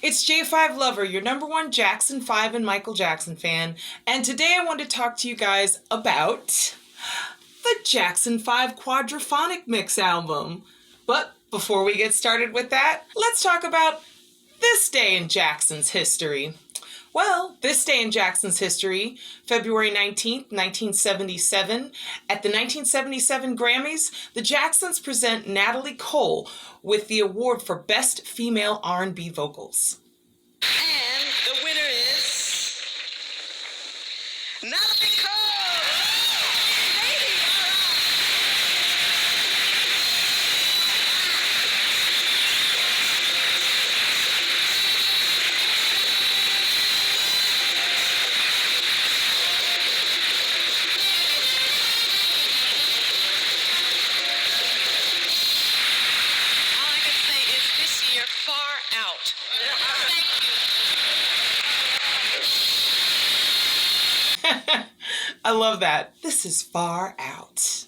It's J5Lover, your #1 Jackson 5 and Michael Jackson fan, and today I want to talk to you guys about the Jackson 5 Quadrophonic Mix album. But before we get started with that, let's talk about this day in Jackson's history. Well, this day in Jackson's history, February 19th, 1977, at the 1977 Grammys, the Jacksons present Natalie Cole with the award for Best Female R&B Vocals. And the winner is Natalie Cole! I love that. This is far out.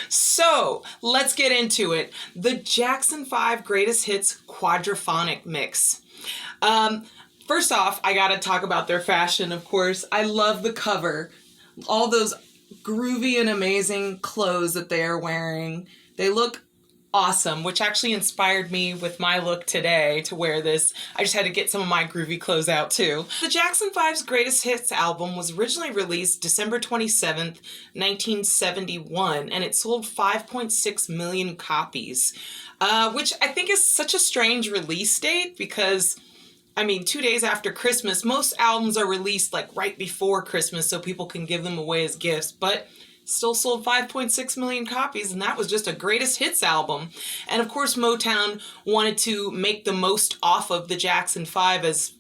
So let's get into it. The Jackson 5 Greatest Hits Quadrophonic Mix. First off, I gotta talk about their fashion, of course. I love the cover. All those groovy and amazing clothes that they are wearing. They look awesome, which actually inspired me with my look today to wear this. I just had to get some of my groovy clothes out too. The Jackson 5's Greatest Hits album was originally released December 27th, 1971, and it sold 5.6 million copies, which I think is such a strange release date because, I mean, 2 days after Christmas, most albums are released like right before Christmas so people can give them away as gifts, but still sold 5.6 million copies, and that was just a greatest hits album. And of course, Motown wanted to make the most off of the Jackson 5 as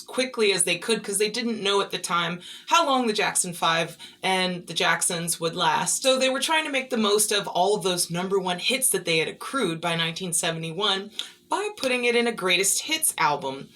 quickly as they could because they didn't know at the time how long the Jackson 5 and the Jacksons would last. So they were trying to make the most of all of those #1 hits that they had accrued by 1971 by putting it in a greatest hits album.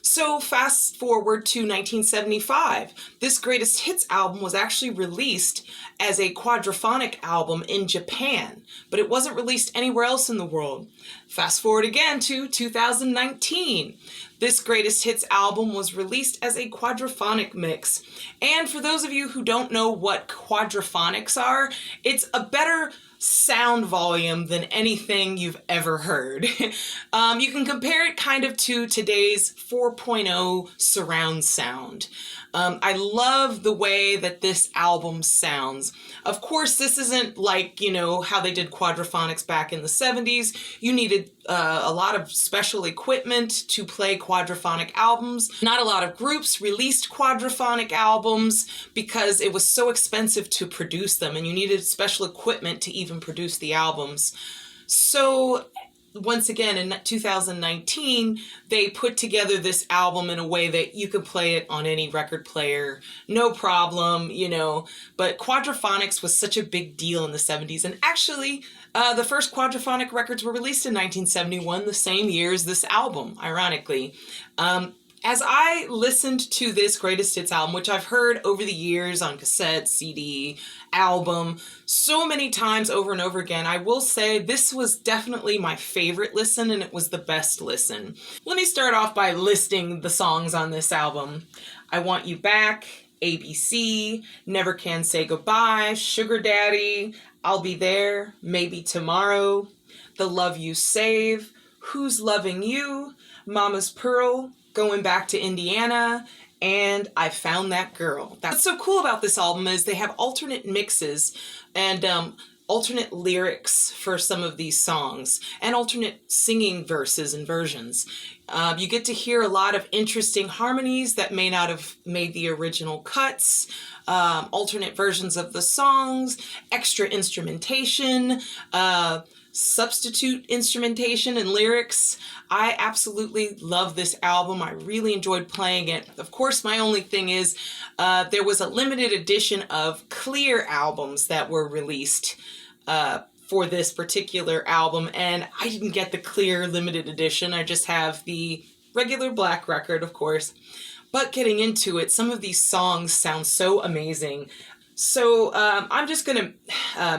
So fast forward to 1975. This greatest hits album was actually released as a quadrophonic album in Japan, but it wasn't released anywhere else in the world. Fast forward again to 2019. This greatest hits album was released as a quadrophonic mix. And for those of you who don't know what quadrophonics are, it's a better sound volume than anything you've ever heard. You can compare it kind of to today's 4.0 surround sound. I love the way that this album sounds. Of course, this isn't like, you know, how they did quadrophonics back in the 70s. You needed a lot of special equipment to play quadrophonic albums. Not a lot of groups released quadrophonic albums because it was so expensive to produce them and you needed special equipment to even produce the albums. So once again, in 2019, they put together this album in a way that you could play it on any record player, no problem, you know. But quadrophonics was such a big deal in the 70s. And actually, the first quadrophonic records were released in 1971, the same year as this album, ironically. As I listened to this greatest hits album, which I've heard over the years on cassette, CD, album, so many times over and over again, I will say this was definitely my favorite listen and it was the best listen. Let me start off by listing the songs on this album. I Want You Back, ABC, Never Can Say Goodbye, Sugar Daddy, I'll Be There, Maybe Tomorrow, The Love You Save, Who's Loving You, Mama's Pearl, Going Back to Indiana, and I Found That Girl. What's so cool about this album is they have alternate mixes and alternate lyrics for some of these songs and alternate singing verses and versions. You get to hear a lot of interesting harmonies that may not have made the original cuts, alternate versions of the songs, extra instrumentation, substitute instrumentation and lyrics. I absolutely love this album. I really enjoyed playing it. Of course, my only thing is there was a limited edition of clear albums that were released for this particular album, and I didn't get the clear limited edition. I just have the regular black record, of course. But getting into it, some of these songs sound so amazing. So I'm just gonna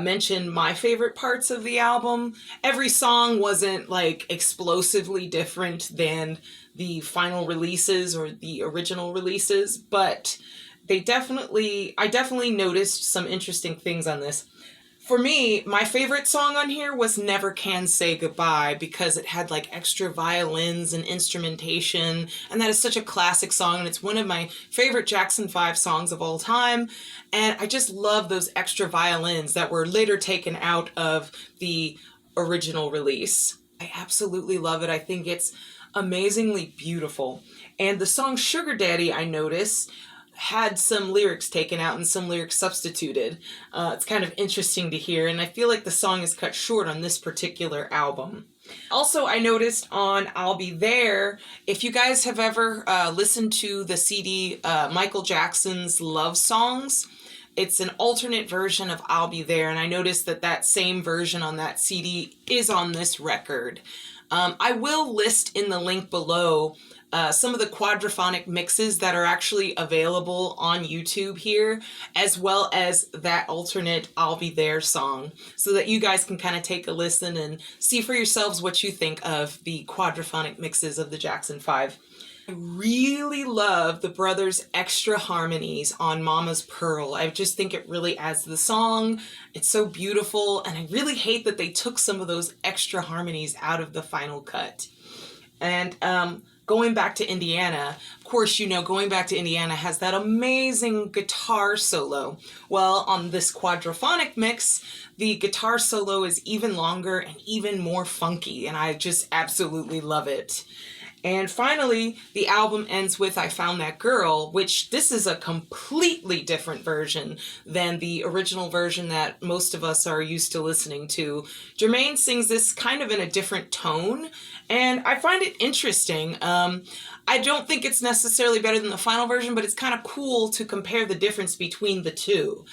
mention my favorite parts of the album. Every song wasn't like explosively different than the final releases or the original releases, but I definitely noticed some interesting things on this. For me, my favorite song on here was Never Can Say Goodbye because it had like extra violins and instrumentation, and that is such a classic song, and it's one of my favorite Jackson 5 songs of all time. And I just love those extra violins that were later taken out of the original release. I absolutely love it. I think it's amazingly beautiful. And the song Sugar Daddy, I noticed, had some lyrics taken out and some lyrics substituted. It's kind of interesting to hear, and I feel like the song is cut short on this particular album. Also, I noticed on I'll Be There, if you guys have ever listened to the CD Michael Jackson's Love Songs, it's an alternate version of I'll Be There, and I noticed that that same version on that CD is on this record. I will list in the link below some of the quadrophonic mixes that are actually available on YouTube here, as well as that alternate I'll Be There song, so that you guys can kind of take a listen and see for yourselves what you think of the quadrophonic mixes of the Jackson 5. I really love the brothers' extra harmonies on Mama's Pearl. I just think it really adds to the song. It's so beautiful, and I really hate that they took some of those extra harmonies out of the final cut. And going back to Indiana, of course, you know, Going Back to Indiana has that amazing guitar solo. Well, on this quadrophonic mix, the guitar solo is even longer and even more funky, and I just absolutely love it. And finally, the album ends with I Found That Girl, which this is a completely different version than the original version that most of us are used to listening to. Jermaine sings this kind of in a different tone, and I find it interesting. I don't think it's necessarily better than the final version, but it's kind of cool to compare the difference between the two.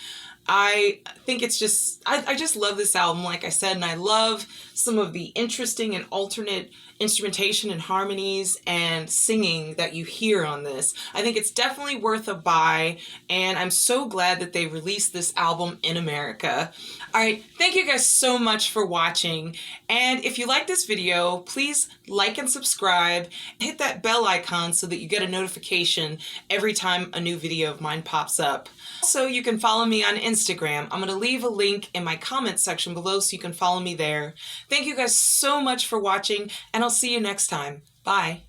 I think it's just, I just love this album, like I said, and I love some of the interesting and alternate instrumentation and harmonies and singing that you hear on this. I think it's definitely worth a buy, and I'm so glad that they released this album in America. Alright, thank you guys so much for watching, and if you like this video, please like and subscribe, hit that bell icon so that you get a notification every time a new video of mine pops up. Also, you can follow me on Instagram. I'm going to leave a link in my comments section below so you can follow me there. Thank you guys so much for watching, and I'll see you next time. Bye.